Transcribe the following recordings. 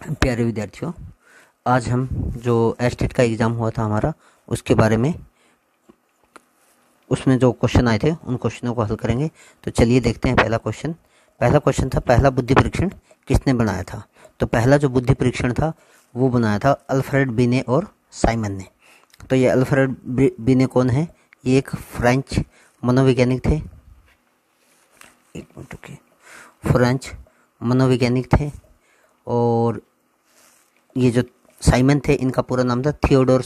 प्यारे विद्यार्थियों, आज हम जो एस्टेट का एग्ज़ाम हुआ था हमारा, उसके बारे में उसमें जो क्वेश्चन आए थे उन क्वेश्चनों को हल करेंगे। तो चलिए देखते हैं। पहला क्वेश्चन था, पहला बुद्धि परीक्षण किसने बनाया था। तो पहला जो बुद्धि परीक्षण था वो बनाया था अल्फ्रेड बिने और साइमन ने। तो ये अल्फ्रेड बिने कौन है? ये एक फ्रेंच मनोवैज्ञानिक थे। फ्रेंच मनोवैज्ञानिक थे। और ये जो साइमन थे, इनका पूरा नाम था थियोडोर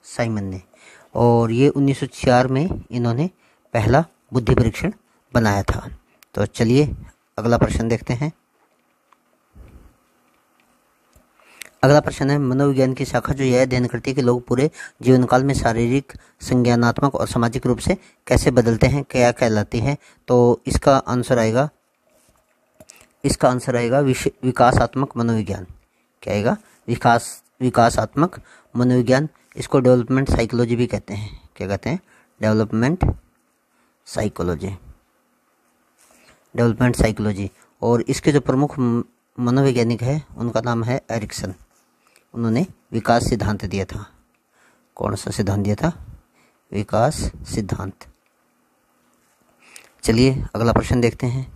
साइमन ने। और ये 1904 में इन्होंने पहला बुद्धि परीक्षण बनाया था। तो चलिए अगला प्रश्न देखते हैं। अगला प्रश्न है, मनोविज्ञान की शाखा जो यह अध्ययन करती है कि लोग पूरे जीवन काल में शारीरिक, संज्ञानात्मक और सामाजिक रूप से कैसे बदलते हैं, क्या कहलाती है। तो इसका आंसर आएगा विकासात्मक मनोविज्ञान। क्या आएगा? विकासात्मक मनोविज्ञान। इसको डेवलपमेंट साइकोलॉजी भी कहते हैं। क्या कहते हैं? Development psychology. और इसके जो प्रमुख मनोवैज्ञानिक है उनका नाम है एरिक्सन। उन्होंने विकास सिद्धांत दिया था। कौन सा सिद्धांत दिया था? विकास सिद्धांत। चलिए अगला प्रश्न देखते हैं।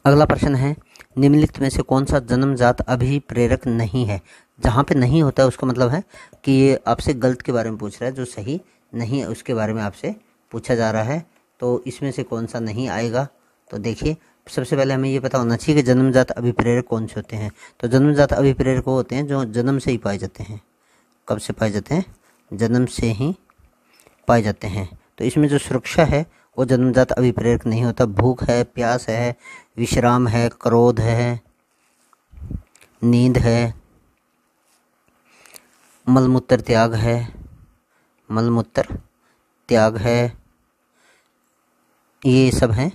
अगला प्रश्न है, निम्नलिखित में से कौन सा जन्मजात अभिप्रेरक नहीं है। जहाँ पे नहीं होता है उसका मतलब है कि ये आपसे गलत के बारे में पूछ रहा है, जो सही नहीं है उसके बारे में आपसे पूछा जा रहा है। तो इसमें से कौन सा नहीं आएगा? तो देखिए, सबसे पहले हमें ये पता होना चाहिए कि जन्मजात अभिप्रेरक कौन से होते हैं। तो जन्मजात अभिप्रेरक वो होते हैं जो जन्म से ही पाए जाते हैं। कब से पाए जाते हैं? जन्म से ही पाए जाते हैं। तो इसमें जो सुरक्षा है वो जन्मजात अभिप्रेरक नहीं होता। भूख है, प्यास है, विश्राम है, क्रोध है, नींद है, मलमूत्र त्याग है, ये सब हैं।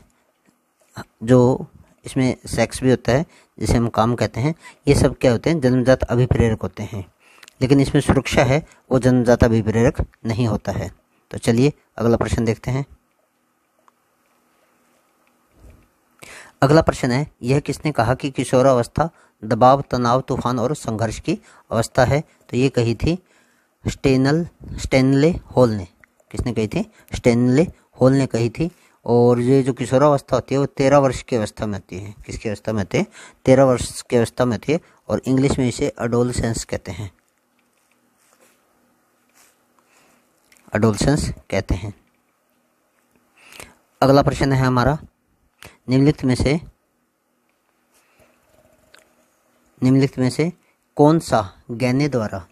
जो इसमें सेक्स भी होता है, जिसे हम काम कहते हैं, ये सब क्या होते हैं? जन्मजात अभिप्रेरक होते हैं। लेकिन इसमें सुरक्षा है वो जन्मजात अभिप्रेरक नहीं होता है। तो चलिए अगला प्रश्न देखते हैं। अगला प्रश्न है, यह किसने कहा कि किशोरावस्था दबाव, तनाव, तूफान और संघर्ष की अवस्था है। तो ये कही थी स्टेनले हॉल ने। किसने कही थी? स्टेनले हॉल ने कही थी। और ये जो किशोरावस्था होती है वो 13 वर्ष की अवस्था में होती है। किसकी अवस्था में होती है? 13 वर्ष की अवस्था में होती है। और इंग्लिश में इसे अडोलसेंस कहते हैं। अगला प्रश्न है हमारा, निम्नलिखित में से कौन सा गैने द्वारा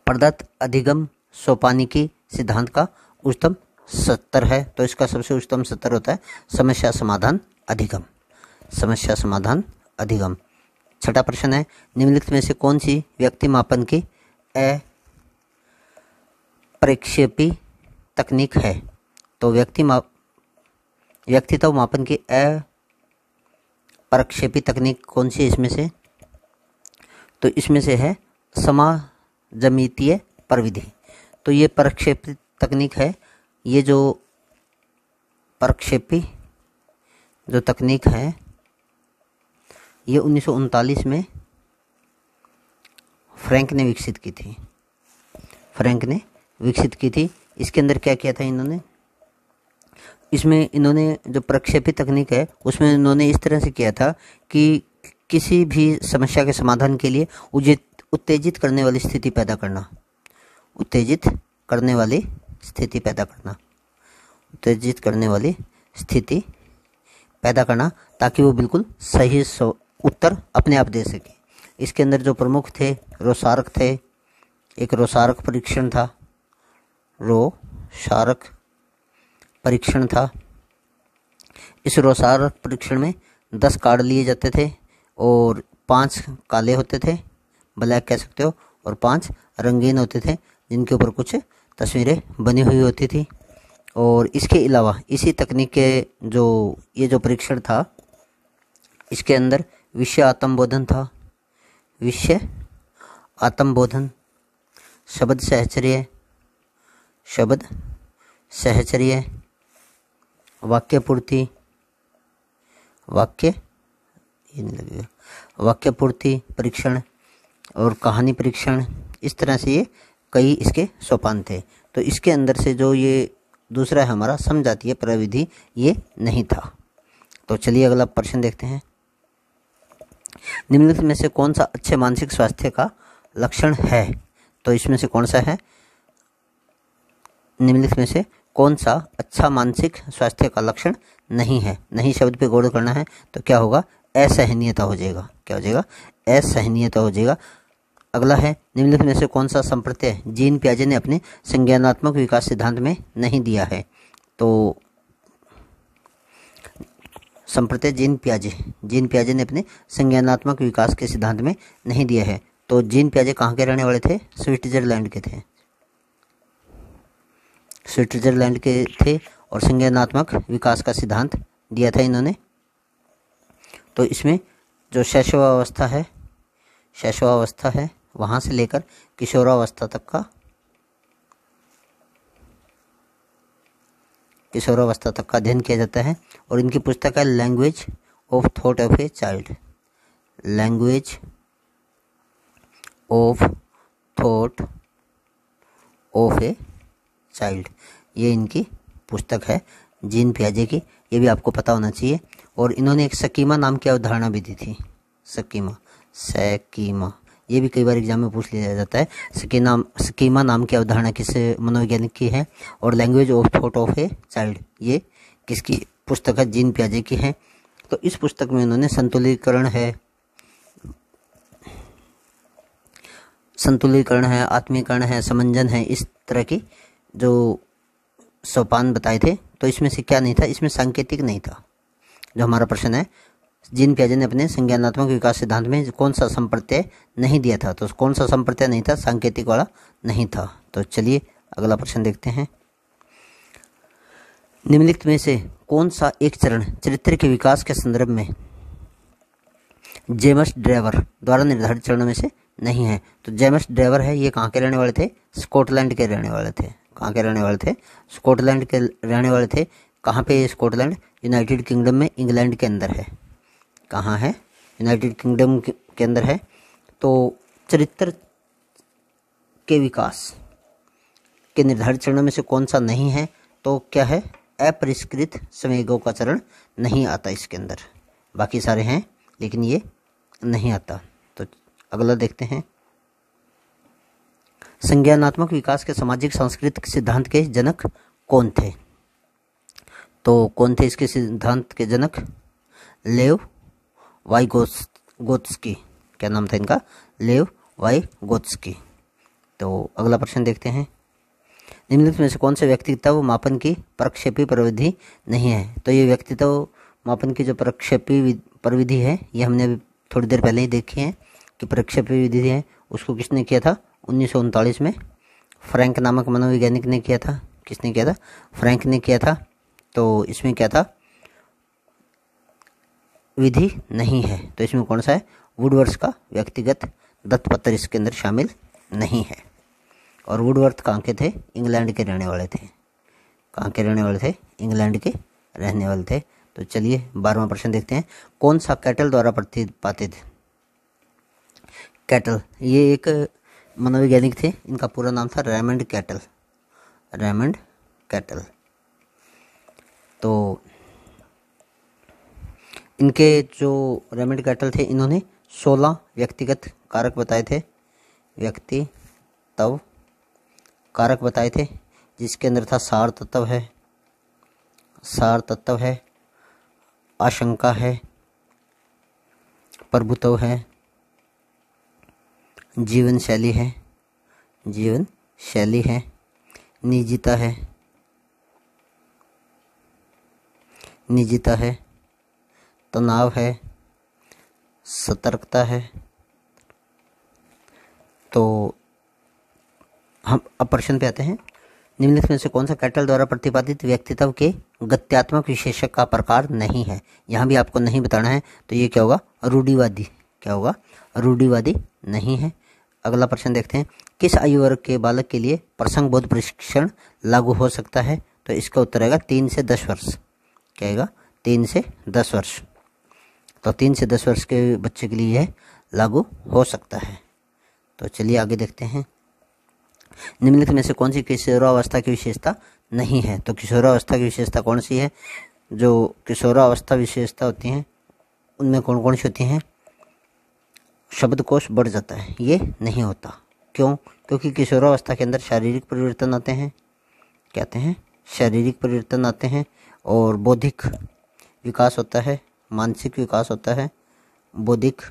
प्रदत्त अधिगम सोपानिकी सिद्धांत का उच्चतम स्तर है। तो इसका सबसे उच्चतम स्तर होता है समस्या समाधान अधिगम। छठा प्रश्न है, निम्नलिखित में से कौन सी व्यक्ति मापन की अप्रक्षेपी तकनीक है। तो व्यक्तित्व मापन की अप्रक्षेपी तकनीक कौन सी है इसमें से? तो इसमें से है समाजमितीय प्रविधि। तो ये प्रक्षेपी तकनीक है। ये जो प्रक्षेपी जो तकनीक है ये 1939 में फ्रैंक ने विकसित की थी। इसके अंदर क्या किया था इन्होंने? इसमें इन्होंने जो प्रक्षेपी तकनीक है उसमें इन्होंने इस तरह से किया था कि किसी भी समस्या के समाधान के लिए उत्तेजित करने वाली स्थिति पैदा करना, ताकि वो बिल्कुल सही उत्तर अपने आप दे सके। इसके अंदर जो प्रमुख थे रोसार्क थे। एक रोसार्क परीक्षण था। इस रोसार्क परीक्षण में 10 कार्ड लिए जाते थे और 5 काले होते थे, ब्लैक कह सकते हो, और 5 रंगीन होते थे जिनके ऊपर कुछ तस्वीरें बनी हुई होती थी। और इसके अलावा इसी तकनीक के ये जो परीक्षण था, इसके अंदर विषय आत्मबोधन, शब्द सहचर्य वाक्य पूर्ति, वाक्य ये नहीं लगेगा, वाक्य पूर्ति परीक्षण और कहानी परीक्षण, इस तरह से ये कई इसके सोपान थे। तो इसके अंदर से जो ये दूसरा है हमारा समजातीय प्रविधि, ये नहीं था। तो चलिए अगला प्रश्न देखते हैं। निम्नलिखित में से कौन सा अच्छे मानसिक स्वास्थ्य का लक्षण है? तो इसमें से कौन सा है? निम्नलिखित में से कौन सा अच्छा मानसिक स्वास्थ्य का लक्षण नहीं है? नहीं शब्द पे गौर करना है, तो क्या होगा? असहनीयता हो जाएगा। क्या हो जाएगा? असहनीयता हो जाएगा। अगला है, निम्नलिखित में से कौन सा संप्रत्यय जीन पियाजे ने अपने संज्ञानात्मक विकास सिद्धांत में नहीं दिया है? तो संप्रत्यय जीन पियाजे ने अपने संज्ञानात्मक विकास के सिद्धांत में नहीं दिया है। तो जीन पियाजे कहाँ के रहने वाले थे? स्विट्जरलैंड के थे, स्विट्जरलैंड के थे और संज्ञानात्मक विकास का सिद्धांत दिया था इन्होंने। तो इसमें जो शैशवावस्था है वहाँ से लेकर किशोरावस्था तक का अध्ययन किया जाता है। और इनकी पुस्तक है language of thought of a child, language of thought of a child, ये इनकी पुस्तक है जीन पियाजे की। ये भी आपको पता होना चाहिए। और इन्होंने एक स्कीमा नाम की अवधारणा भी दी थी, स्कीमा, ये भी कई बार एग्जाम में पूछ लिया जाता है। स्कीमा नाम की अवधारणा किस मनोवैज्ञानिक की है? और language of thought of a child, ये किसकी पुस्तक है? जीन पियाजे की है। तो इस पुस्तक में उन्होंने संतुलीकरण है, आत्मीकरण है, समंजन है, इस तरह की जो सोपान बताए थे। तो इसमें से क्या नहीं था? इसमें सांकेतिक नहीं था। जो हमारा प्रश्न है, जीन पियाजे ने अपने संज्ञानात्मक विकास सिद्धांत में कौन सा संप्रत्यय नहीं दिया था? तो कौन सा संप्रत्यय नहीं था? सांकेतिक वाला नहीं था। तो चलिए अगला प्रश्न देखते हैं। निम्नलिखित में से कौन सा एक चरण चरित्र के विकास के संदर्भ में जेम्स ड्रेवर द्वारा निर्धारित चरणों में से नहीं है? तो जेम्स ड्रेवर है, ये कहाँ के रहने वाले थे? स्कॉटलैंड के रहने वाले थे। कहाँ के रहने वाले थे? स्कॉटलैंड के रहने वाले थे। कहाँ पे ये स्कॉटलैंड? यूनाइटेड किंगडम में, इंग्लैंड के अंदर है। कहाँ है? यूनाइटेड किंगडम के अंदर है। तो चरित्र के विकास के निर्धारित चरणों में से कौन सा नहीं है? तो क्या है? अपरिष्कृत संवेगों का चरण नहीं आता इसके अंदर। बाकी सारे हैं लेकिन ये नहीं आता। तो अगला देखते हैं। संज्ञानात्मक विकास के सामाजिक सांस्कृतिक सिद्धांत के जनक कौन थे? तो कौन थे इसके सिद्धांत के जनक? लेव वाइगोत्स्की। क्या नाम था इनका? लेव वाइगोत्स्की। तो अगला प्रश्न देखते हैं। निम्नलिखित में से कौन से व्यक्तित्व मापन की प्रक्षेपी प्रविधि नहीं है? तो ये व्यक्तित्व मापन की जो प्रक्षेपी प्रविधि है, ये हमने अभी थोड़ी देर पहले ही देखी है कि प्रक्षेपी विधि है, उसको किसने किया था? 1939 में फ्रैंक नामक मनोवैज्ञानिक ने किया था। किसने किया था? फ्रैंक ने किया था। तो इसमें क्या था? विधि नहीं है। तो इसमें कौन सा है? वुडवर्थ का व्यक्तिगत दत्तपत्र इसके अंदर शामिल नहीं है। और वुडवर्थ कहाँ के थे? इंग्लैंड के रहने वाले थे। कहाँ के रहने वाले थे? इंग्लैंड के रहने वाले थे। तो चलिए 12वां प्रश्न देखते हैं। कौन सा कैटल द्वारा प्रतिपादित? कैटल, ये एक मनोवैज्ञानिक थे, इनका पूरा नाम था रेमंड कैटल। तो इनके जो रेमंड कैटल थे, इन्होंने 16 व्यक्तिगत कारक बताए थे, व्यक्तित्व कारक बताए थे, जिसके अंदर था सार तत्व है, आशंका है, प्रभुत्व है, जीवन शैली है, निजता है, तनाव है, सतर्कता है। तो हम अब प्रश्न पे आते हैं। निम्नलिखित में से कौन सा कैटल द्वारा प्रतिपादित व्यक्तित्व के गत्यात्मक विशेषक का प्रकार नहीं है? यहाँ भी आपको नहीं बताना है। तो ये क्या होगा? रूढ़िवादी। क्या होगा? रूढ़िवादी नहीं है। अगला प्रश्न देखते हैं। किस आयु वर्ग के बालक के लिए प्रसंग बोध प्रशिक्षण लागू हो सकता है? तो इसका उत्तर आएगा 3 से 10 वर्ष। क्या आएगा 3 से 10 वर्ष। तो 3 से 10 वर्ष के बच्चे के लिए यह लागू हो सकता है। तो चलिए आगे देखते हैं। निम्नलिखित में से कौन सी किशोरावस्था की विशेषता नहीं है? तो किशोरावस्था की विशेषता कौन सी है? जो किशोरावस्था विशेषता होती हैं उनमें कौन कौन सी होती हैं? शब्दकोश बढ़ जाता है, ये नहीं होता। क्यों? क्योंकि किशोरावस्था के अंदर शारीरिक परिवर्तन आते हैं। क्या आते हैं? शारीरिक परिवर्तन आते हैं और बौद्धिक विकास होता है, मानसिक विकास होता है। बौद्धिक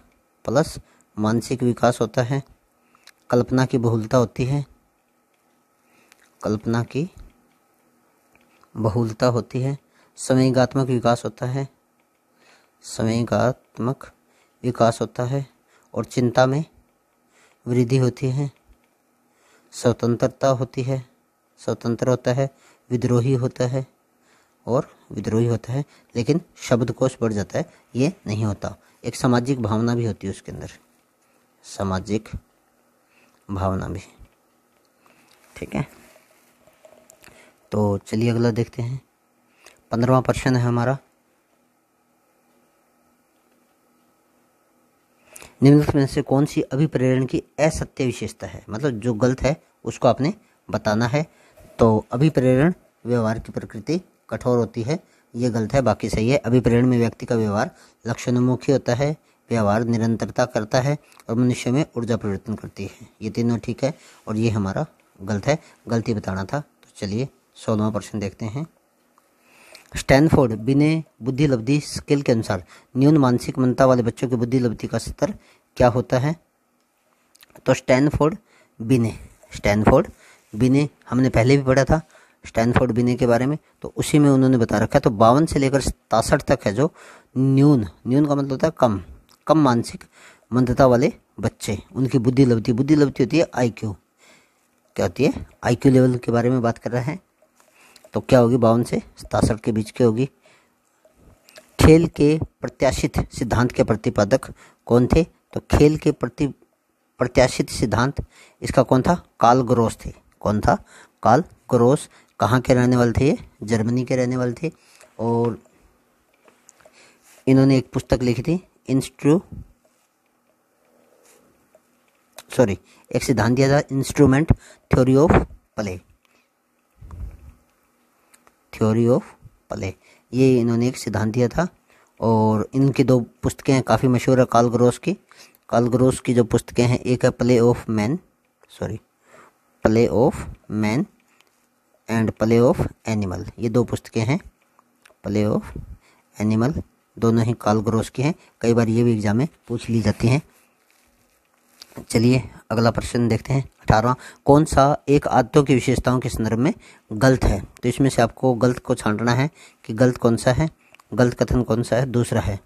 प्लस मानसिक विकास होता है। कल्पना की बहुलता होती है, कल्पना की बहुलता होती है। संवेगात्मक विकास होता है, संवेगात्मक विकास होता है। और चिंता में वृद्धि होती है। स्वतंत्रता होती है, स्वतंत्र होता है। विद्रोही होता है और विद्रोही होता है, लेकिन शब्दकोश बढ़ जाता है, ये नहीं होता। एक सामाजिक भावना भी होती है उसके अंदर, सामाजिक भावना भी। ठीक है, तो चलिए अगला देखते हैं। 15वां प्रश्न है हमारा। निम्नलिखित में से कौन सी अभिप्रेरण की असत्य विशेषता है? मतलब जो गलत है उसको आपने बताना है। तो अभिप्रेरण व्यवहार की प्रकृति कठोर होती है, ये गलत है, बाकी सही है। अभिप्रेरण में व्यक्ति का व्यवहार लक्ष्योन्मुखी होता है, व्यवहार निरंतरता करता है और मनुष्य में ऊर्जा परिवर्तन करती है, ये तीनों ठीक है। और ये हमारा गलत है, गलती बताना था। तो चलिए 16वां प्रश्न देखते हैं। स्टैनफोर्ड बिने बुद्धि लब्धि स्केल के अनुसार न्यून मानसिक मंदता वाले बच्चों की बुद्धि लब्धि का स्तर क्या होता है? तो स्टैनफोर्ड बिने हमने पहले भी पढ़ा था स्टैनफोर्ड बिने के बारे में, तो उसी में उन्होंने बता रखा है। तो 52 से लेकर 67 तक है जो न्यून का मतलब होता है कम मानसिक मंदता वाले बच्चे, उनकी बुद्धि लब्धि होती है IQ। क्या होती है? IQ लेवल के बारे में बात कर रहा है। तो क्या होगी? 52 से 67 के बीच की होगी। खेल के प्रत्याशित सिद्धांत के प्रतिपादक कौन थे? तो खेल के प्रत्याशित सिद्धांत इसका कौन था? कार्ल ग्रोस थे। कौन था? Karl Gross. कहाँ के रहने वाले थे? ये जर्मनी के रहने वाले थे। और इन्होंने एक पुस्तक लिखी थी एक सिद्धांत दिया था, इंस्ट्रूमेंट थ्योरी ऑफ प्ले। ये इन्होंने एक सिद्धांत दिया था और इनकी 2 पुस्तकें हैं, काफ़ी मशहूर है कार्ल ग्रोस की जो पुस्तकें हैं, एक है play of man and play of animal. ये 2 पुस्तकें हैं, प्ले ऑफ एनिमल, दोनों ही कार्ल ग्रोस की हैं। कई बार ये भी एग्जाम में पूछ ली जाती हैं। चलिए अगला प्रश्न देखते हैं। 18वां। कौन सा एक आदतों की विशेषताओं के संदर्भ में गलत है? तो इसमें से आपको गलत को छांटना है कि गलत कौन सा है, गलत कथन कौन सा है। दूसरा है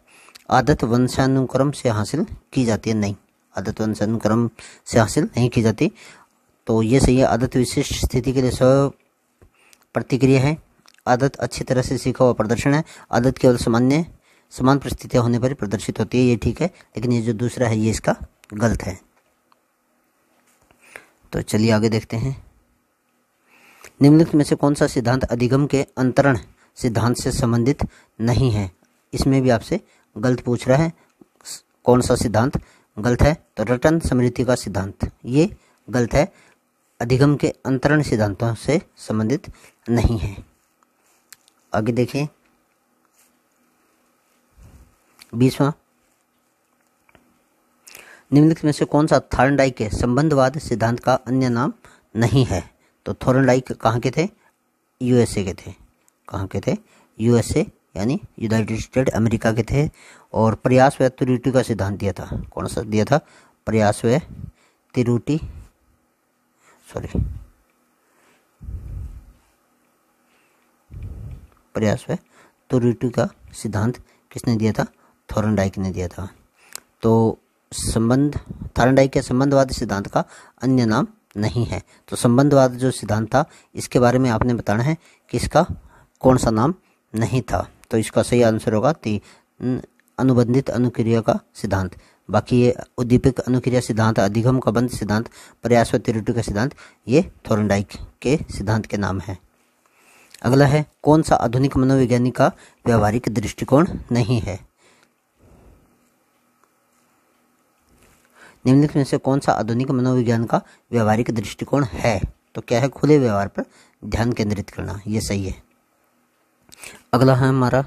आदत वंशानुक्रम से हासिल की जाती है। नहीं, आदत वंशानुक्रम से हासिल नहीं की जाती। तो ये सही है। आदत विशिष्ट स्थिति के लिए स्व प्रतिक्रिया है। आदत अच्छी तरह से सीखा हुआ प्रदर्शन है। आदत केवल समान परिस्थितियां होने पर प्रदर्शित होती है, ये ठीक है। लेकिन ये जो दूसरा है ये इसका गलत है। तो चलिए आगे देखते हैं। निम्नलिखित में से कौन सा सिद्धांत अधिगम के अंतरण सिद्धांत से संबंधित नहीं है? इसमें भी आपसे गलत पूछ रहा है। कौन सा सिद्धांत गलत है? तो रटन स्मृति का सिद्धांत, ये गलत है, अधिगम के अंतरण सिद्धांतों से संबंधित नहीं है। आगे देखिए 20वां। निम्नलिखित में से कौन सा थॉर्नडाइक के संबंधवाद सिद्धांत का अन्य नाम नहीं है? तो थॉर्नडाइक कहाँ के थे? USA के थे। कहाँ के थे? USA यानी यूनाइटेड स्टेट अमेरिका के थे। और प्रयास व त्रुटि का सिद्धांत दिया था। कौन सा दिया था? प्रयास व त्रुटि का सिद्धांत किसने दिया था? थॉर्नडाइक ने दिया था। तो थॉर्नडाइक के संबंधवाद सिद्धांत का अन्य नाम नहीं है। तो संबंधवाद जो सिद्धांत था इसके बारे में आपने बताना है कि इसका कौन सा नाम नहीं था। तो इसका सही आंसर होगा अनुबंधित अनुक्रिया का सिद्धांत। बाकी ये उद्दीपक अनुक्रिया सिद्धांत, अधिगम का बंध सिद्धांत, प्रयास व त्रुटि का सिद्धांत, ये थॉर्नडाइक के सिद्धांत के नाम है। अगला है कौन सा आधुनिक मनोविज्ञानी का व्यवहारिक दृष्टिकोण नहीं है। निम्नलिखित में से कौन सा आधुनिक मनोविज्ञान का व्यवहारिक दृष्टिकोण है, तो क्या है खुले व्यवहार पर ध्यान केंद्रित करना, ये सही है। अगला है हमारा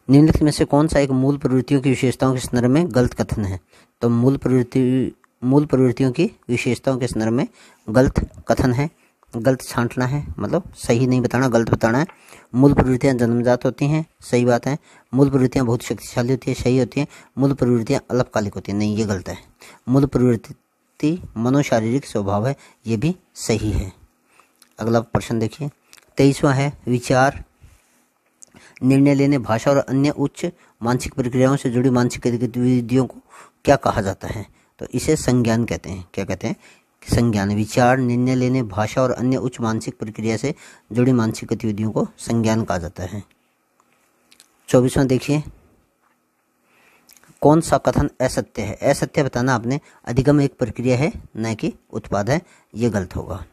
निम्नलिखित में से कौन सा एक मूल प्रवृत्तियों की विशेषताओं के संदर्भ में गलत कथन है, तो मूल प्रवृत्तियों की विशेषताओं के संदर्भ में गलत कथन है, गलत छांटना है, मतलब सही नहीं बताना, गलत बताना है। मूल प्रवृत्तियां जन्मजात होती हैं, सही बात है। मूल प्रवृत्तियां बहुत शक्तिशाली होती है, सही होती हैं। मूल प्रवृत्तियां अल्पकालिक होती हैं, नहीं, ये गलत है। मूल प्रवृत्ति मनोशारीरिक स्वभाव है, ये भी सही है। अगला प्रश्न देखिए 23वां है विचार, निर्णय लेने, भाषा और अन्य उच्च मानसिक प्रक्रियाओं से जुड़ी मानसिक गतिविधियों को क्या कहा जाता है, तो इसे संज्ञान कहते हैं। क्या कहते हैं? संज्ञान। विचार, निर्णय लेने, भाषा और अन्य उच्च मानसिक प्रक्रिया से जुड़ी मानसिक गतिविधियों को संज्ञान कहा जाता है। 24वां देखिए कौन सा कथन असत्य है। असत्य बताना आपने, अधिगम एक प्रक्रिया है न कि उत्पाद है, ये गलत होगा।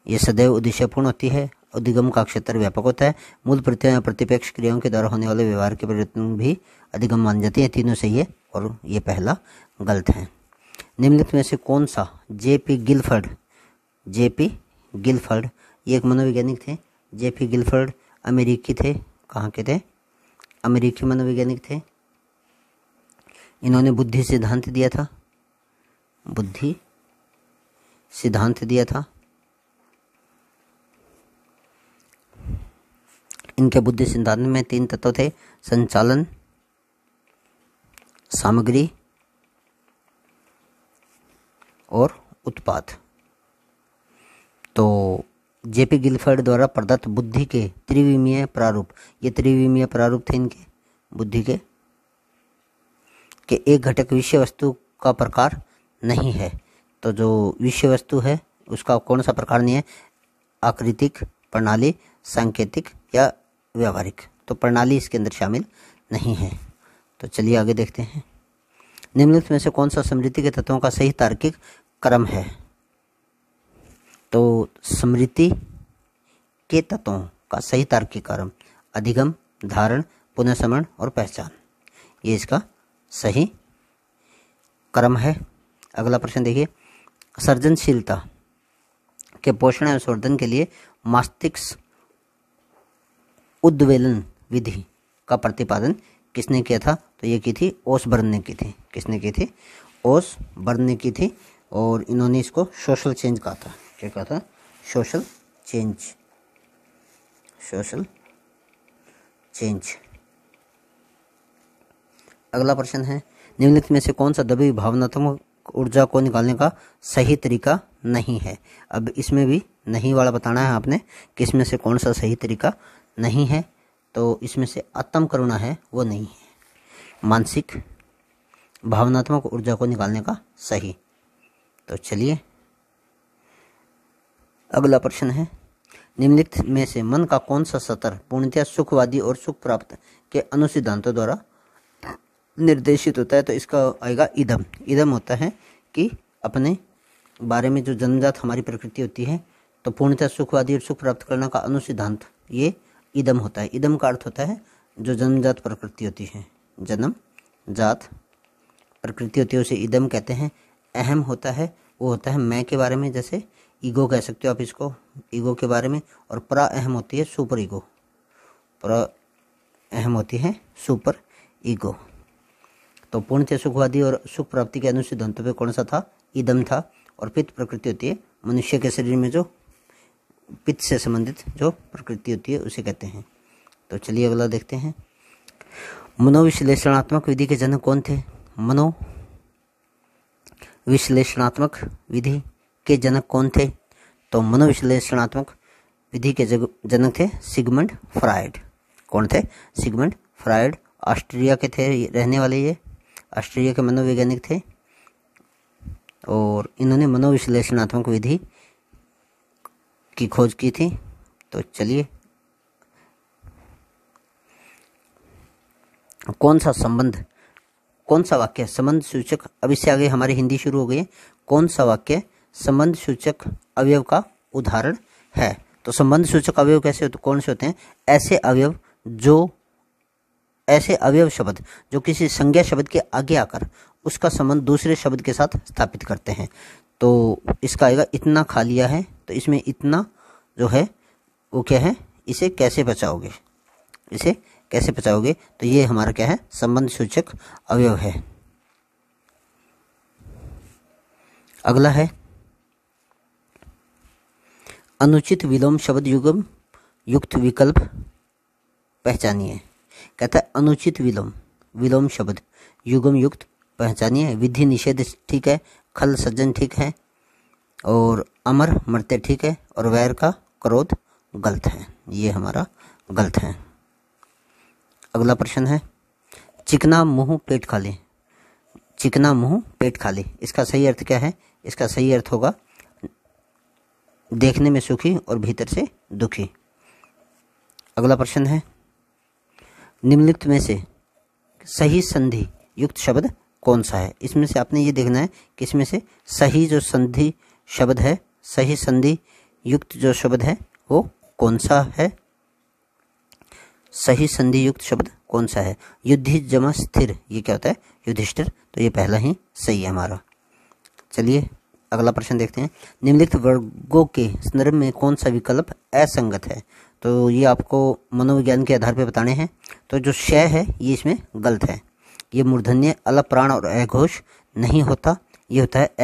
ये सदैव उद्देश्यपूर्ण होती है, अधिगम का क्षेत्र व्यापक होता है। मूल प्रत्ययों या प्रतिपेक्ष क्रियाओं के द्वारा होने वाले व्यवहार के परिवर्तन भी अधिगम मान जाती है। तीनों सही है और ये पहला गलत है। निम्नलिखित में से कौन सा जेपी गिलफर्ड ये एक मनोवैज्ञानिक थे। जेपी गिलफर्ड अमेरिकी थे। कहाँ के थे? अमेरिकी मनोवैज्ञानिक थे। इन्होंने बुद्धि सिद्धांत दिया था। इनके बुद्धि सिद्धांत में 3 तत्व थे: संचालन, सामग्री और उत्पाद। तो जेपी गिलफर्ड द्वारा प्रदत्त बुद्धि के त्रिविमीय प्रारूप, ये त्रिविमीय प्रारूप थे इनके बुद्धि के एक घटक विषय वस्तु का प्रकार नहीं है। तो जो विषय वस्तु है उसका कौन सा प्रकार नहीं है? आकृतिक, प्रणाली, सांकेतिक या व्यवहारिक। तो प्रणाली इसके अंदर शामिल नहीं है। तो चलिए आगे देखते हैं। निम्नलिखित में से कौन सा स्मृति के तत्वों का सही तार्किक क्रम है? तो स्मृति के तत्वों का सही तार्किक क्रम अधिगम, धारण, पुनःस्मरण और पहचान, ये इसका सही क्रम है। अगला प्रश्न देखिए, सृजनशीलता के पोषण एवं संवर्धन के लिए मस्तिष्क उद्वेलन विधि का प्रतिपादन किसने किया था? तो ये की थी ओसबर्न ने की थी। किसने की थी? ओसबर्न ने की थी। और इन्होंने इसको सोशल चेंज कहा था। क्या कहा था? Social change. अगला प्रश्न है, निम्नलिखित में से कौन सा दबी भावनात्मक ऊर्जा को निकालने का सही तरीका नहीं है? अब इसमें भी नहीं वाला बताना है आपने कि इसमें से कौन सा सही तरीका नहीं है। तो इसमें से आत्म करुणा है, वो नहीं है मानसिक भावनात्मक ऊर्जा को निकालने का सही। तो चलिए अगला प्रश्न है, निम्नलिखित में से मन का कौन सा स्तर पूर्णतः सुखवादी और सुख प्राप्त के अनुसिद्धांतों द्वारा निर्देशित होता है? तो इसका आएगा इदम। इदम होता है कि अपने बारे में जो जन्मजात हमारी प्रकृति होती है, तो पूर्णतः सुखवादी और सुख प्राप्त करने का अनुसिद्धांत ये इदम होता है। इदम का अर्थ होता है जो जन्मजात प्रकृति होती है, जन्मजात प्रकृति होती है उसे इदम कहते हैं। अहम होता है, वो होता है मैं के बारे में, जैसे ईगो कह सकते हो आप इसको, ईगो के बारे में। और प्रा अहम होती है सुपर ईगो, प्रा अहम होती है सुपर ईगो। तो पूर्णतः सुखवादी और सुख प्राप्ति के अनुसिद्धांतों पे कौन सा था? इदम था। और पित्त प्रकृति होती है मनुष्य के शरीर में, जो पित्त से संबंधित जो प्रकृति होती है उसे कहते हैं। तो चलिए अगला देखते हैं, मनोविश्लेषणात्मक विधि के जनक कौन थे? मनोविश्लेषणात्मक विधि के जनक कौन थे? तो मनोविश्लेषणात्मक विधि के जनक थे सिगमंड फ्रायड। कौन थे? Sigmund Freud. ऑस्ट्रिया के थे रहने वाले, ये ऑस्ट्रिया के मनोवैज्ञानिक थे और इन्होंने मनोविश्लेषणात्मक विधि की खोज की थी। तो चलिए कौन सा वाक्य संबंध सूचक, अब इससे आगे हमारी हिंदी शुरू हो गई है। कौन सा वाक्य संबंध सूचक अवयव का उदाहरण है? तो संबंध सूचक अवयव कैसे होते, कौन से होते हैं? ऐसे अवयव शब्द जो किसी संज्ञा शब्द के आगे आकर उसका संबंध दूसरे शब्द के साथ स्थापित करते हैं। तो इसका आएगा इतना खा लिया है, तो इसमें इतना जो है वो क्या है, इसे कैसे बचाओगे, इसे कैसे बचाओगे? तो ये हमारा क्या है? संबंध सूचक अवयव है। अगला है अनुचित विलोम शब्द युग्म युक्त विकल्प पहचानिए। कहता है अनुचित विलोम शब्द युग्म युक्त पहचानिए। विधि निषेध ठीक है, खल सज्जन ठीक है, और अमर मरते ठीक है, और वैर का क्रोध गलत है। ये हमारा गलत है। अगला प्रश्न है चिकना मुंह पेट खाली। चिकना मुंह पेट खाली, इसका सही अर्थ क्या है? इसका सही अर्थ होगा देखने में सुखी और भीतर से दुखी। अगला प्रश्न है निम्नलिखित में से सही संधि युक्त शब्द कौन सा है? इसमें से आपने ये देखना है कि इसमें से सही जो संधि शब्द है, सही संधि युक्त जो शब्द है वो कौन सा है? सही संधि युक्त शब्द कौन सा है? युद्धि जमा स्थिर, ये क्या होता है? युधिष्ठिर। तो ये पहला ही सही है हमारा। चलिए अगला प्रश्न देखते हैं निम्नलिखित वर्गों के संदर्भ में कौन सा विकल्प असंगत है? तो ये आपको मनोविज्ञान के आधार पर बताने हैं। तो जो शय है ये इसमें गलत है। ये मूर्धन्य अलप प्राण और अघोष नहीं होता, ये होता है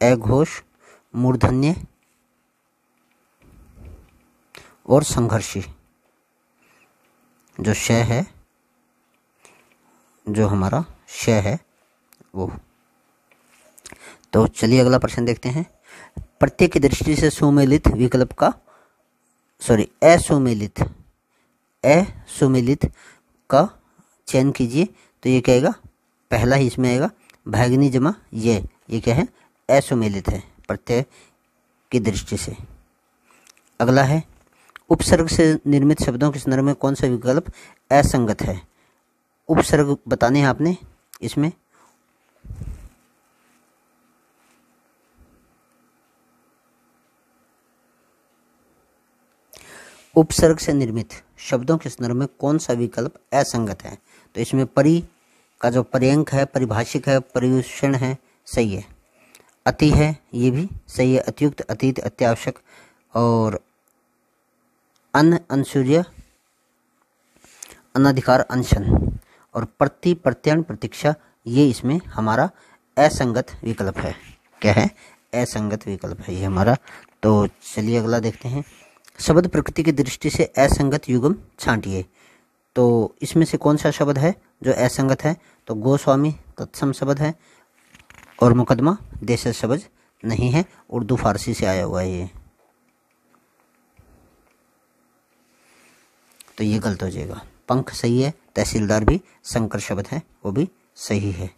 अघोष मूर्धन्य और संघर्षी। जो शय है, जो हमारा शय है वो। तो चलिए अगला प्रश्न देखते हैं प्रत्येक की दृष्टि से सुमेलित विकल्प का असुमेलित का चयन कीजिए। तो ये क्या आएगा? पहला ही इसमें आएगा भैगनी जमा ये क्या है? असुमेलित है प्रत्येक की दृष्टि से। अगला है उपसर्ग से निर्मित शब्दों के संदर्भ में कौन सा विकल्प असंगत है? उपसर्ग बताने हैं आपने। इसमें उपसर्ग से निर्मित शब्दों के संदर्भ में कौन सा विकल्प असंगत है? तो इसमें परि का जो पर्यंक है, परिभाषिक है, परिवेषण है, सही है। अति है, ये भी सही है। अतियुक्त, अतीत, अत्यावश्यक, और अन, अनसूर्य, अनधिकार, अनशन, और प्रति, प्रत्ययन, प्रतीक्षा, ये इसमें हमारा असंगत विकल्प है। क्या है? असंगत विकल्प है ये हमारा। तो चलिए अगला देखते हैं शब्द प्रकृति की दृष्टि से असंगत युग्म छांटिए। तो इसमें से कौन सा शब्द है जो असंगत है? तो गोस्वामी तत्सम शब्द है, और मुकदमा देशज शब्द नहीं है, उर्दू फारसी से आया हुआ है ये। तो ये गलत हो जाएगा। पंख सही है, तहसीलदार भी संकर शब्द है, वो भी सही है।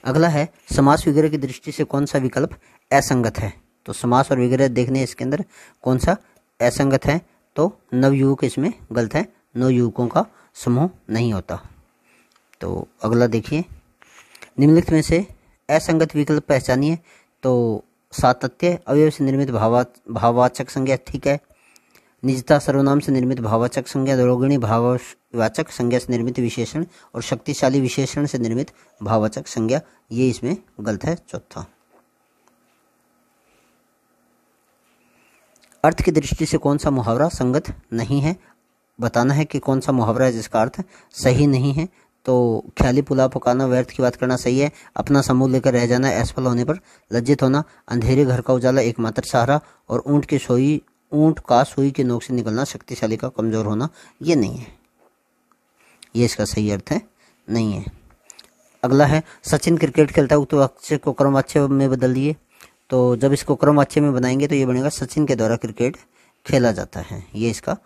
अगला है समास वगैरह की दृष्टि से कौन सा विकल्प असंगत है? तो समास और वगैरह देखने इसके अंदर कौन सा असंगत है? तो नवयुवक इसमें गलत है, नवयुवकों का समूह नहीं होता। तो अगला देखिए निम्नलिखित में से असंगत विकल्प पहचानिए। तो सातत्य अवयव से निर्मित भाववाचक संज्ञा ठीक है। निजता सर्वनाम से निर्मित भाववाचक संज्ञा, रोगिणी भाववाचक संज्ञा से निर्मित विशेषण, और शक्तिशाली विशेषण से निर्मित भाववाचक संज्ञा, ये इसमें गलत है, चौथा। अर्थ की दृष्टि से कौन सा मुहावरा संगत नहीं है? बताना है कि कौन सा मुहावरा है जिसका अर्थ सही नहीं है। तो ख्याली पुलाव पकाना, व्यर्थ की बात करना सही है। अपना समूह लेकर रह जाना, असफल होने पर लज्जित होना, अंधेरे घर का उजाला एकमात्र सहारा, और ऊंट का सुई के नोक से निकलना, शक्तिशाली का कमजोर होना, ये नहीं है। ये इसका सही अर्थ है, नहीं है। अगला है सचिन क्रिकेट खेलता है, उक्त वाक्य को क्रमवाच्य में बदल दिए। तो जब इसको क्रमवाच्य में बनाएंगे तो ये बनेगा सचिन के द्वारा क्रिकेट खेला जाता है। ये इसका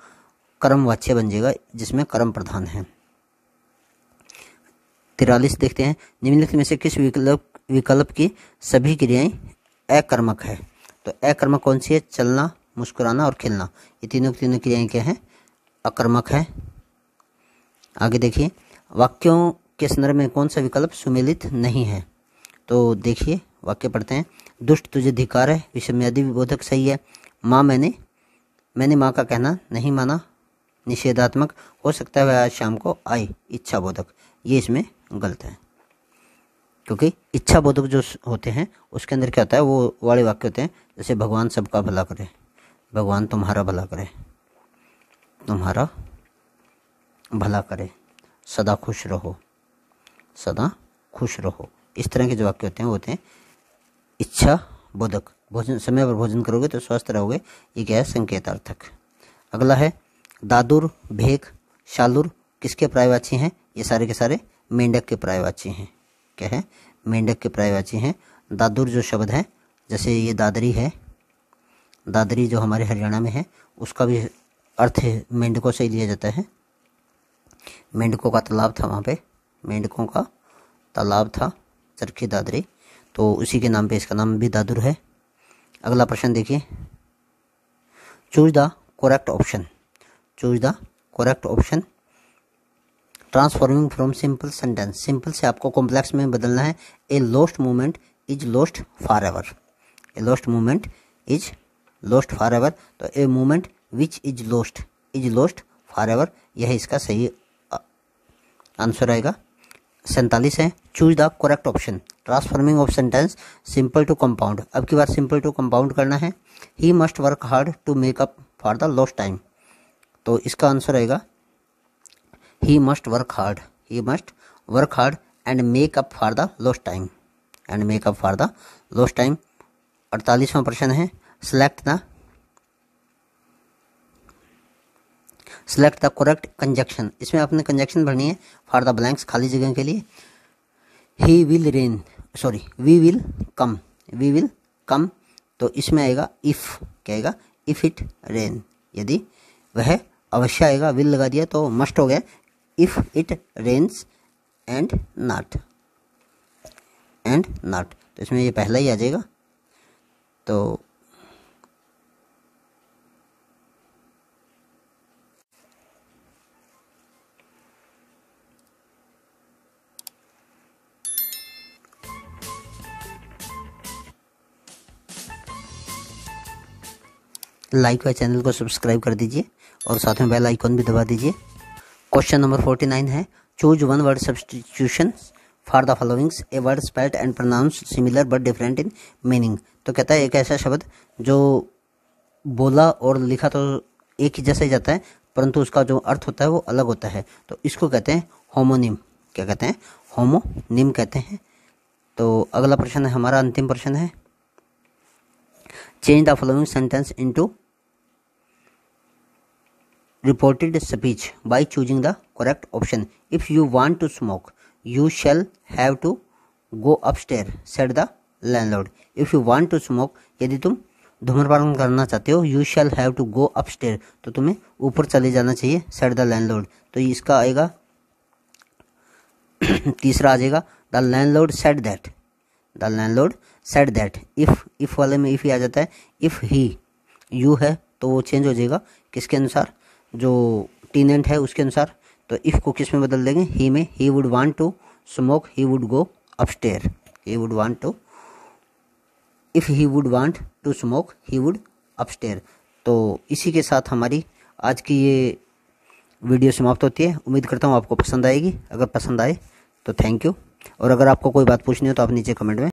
क्रमवाच्य बन जाएगा जिसमें कर्म प्रधान है। 43 देखते हैं निम्नलिखित में से किस विकल्प की सभी क्रियाएं अकर्मक है? तो अकर्मक कौन सी है? चलना, मुस्कुराना और खेलना, ये तीनों क्रियाएं क्या हैं? अकर्मक है। आगे देखिए वाक्यों के संदर्भ में कौन सा विकल्प सुमेलित नहीं है? तो देखिए वाक्य पढ़ते हैं। दुष्ट तुझे धिक्कार है, विषम्यादि विबोधक सही है। माँ मैंने माँ का कहना नहीं माना, निषेधात्मक। हो सकता है वह आज शाम को आए, इच्छा बोधक। ये इसमें गलत है, क्योंकि इच्छा बोधक जो होते हैं उसके अंदर क्या होता है, वो वाले वाक्य होते हैं जैसे भगवान सबका भला करे, भगवान तुम्हारा भला करे, तुम्हारा भला करे, सदा खुश रहो, सदा खुश रहो। इस तरह के जो वाक्य होते हैं वो होते हैं इच्छा बोधक। भोजन समय पर भोजन करोगे तो स्वस्थ रहोगे, ये क्या है, संकेतार्थक। अगला है दादुर, भेक, शालुर किसके पर्यायवाची हैं? ये सारे के सारे मेंढक के पर्यायवाची हैं। क्या है? मेंढक के पर्यायवाची हैं। दादुर जो शब्द है, जैसे ये दादरी है, दादरी जो हमारे हरियाणा में है, उसका भी अर्थ मेंढकों से ही लिया जाता है। मेंढकों का तालाब था वहाँ पे, मेंढकों का तालाब था चरखी दादरी, तो उसी के नाम पे इसका नाम भी दादुर है। अगला प्रश्न देखिए, choose the correct option. Choose the correct option. Transforming from simple sentence, simple से आपको कॉम्प्लेक्स में बदलना है। A lost moment is lost for ever, a lost moment is lost for ever, तो a moment which is lost for ever, यह इसका सही answer आएगा। 47 है, choose the correct option. Transforming of sentence simple to compound, अब की बार simple to compound करना है। ही must work hard to make up for the lost time, तो इसका आंसर आएगा he must work hard, he must work hard and make up for the lost time, and make up for the lost time. 48वां प्रश्न है, select the correct conjunction. इसमें आपने conjunction भरनी है फॉर द ब्लैंक्स, खाली जगह के लिए। He will rain, sorry we will come, तो इसमें आएगा इफ, क्या आएगा, इफ इट रेन, यदि वह अवश्य आएगा, विल लगा दिया तो मस्ट हो गया, if it rains and not, तो इसमें ये पहला ही आ जाएगा। तो लाइक व चैनल को सब्सक्राइब कर दीजिए और साथ में बेल आइकॉन भी दबा दीजिए। क्वेश्चन नंबर 49 है, choose one word substitution for the followings, a word spelled and pronounced similar but different in meaning. तो कहता है एक ऐसा शब्द जो बोला और लिखा तो एक ही जैसा ही जाता है, परंतु उसका जो अर्थ होता है वो अलग होता है, तो इसको कहते हैं होमोनिम। क्या कहते हैं? होमोनिम कहते हैं। तो अगला प्रश्न है हमारा, अंतिम प्रश्न है, change the following sentence into reported speech by choosing the correct option. If you want to smoke, you shall have to go upstairs, said the landlord. If you want to smoke, यदि तुम धूम्रपान करना चाहते हो, you shall have to go upstairs, तो तुम्हें ऊपर चले जाना चाहिए, said the landlord। तो इसका आएगा तीसरा आ जाएगा, the landlord said that, the landlord said that। if वाले में if ही आ जाता है, if he you है तो वो चेंज हो जाएगा किसके अनुसार, जो टीनेंट है उसके अनुसार। तो इफ को किस में बदल देंगे, ही में, he would want to smoke, he would go upstair, he would want to, if he would want to smoke he would upstair. तो इसी के साथ हमारी आज की ये वीडियो समाप्त होती है। उम्मीद करता हूँ आपको पसंद आएगी। अगर पसंद आए तो थैंक यू, और अगर आपको कोई बात पूछनी हो तो आप नीचे कमेंट में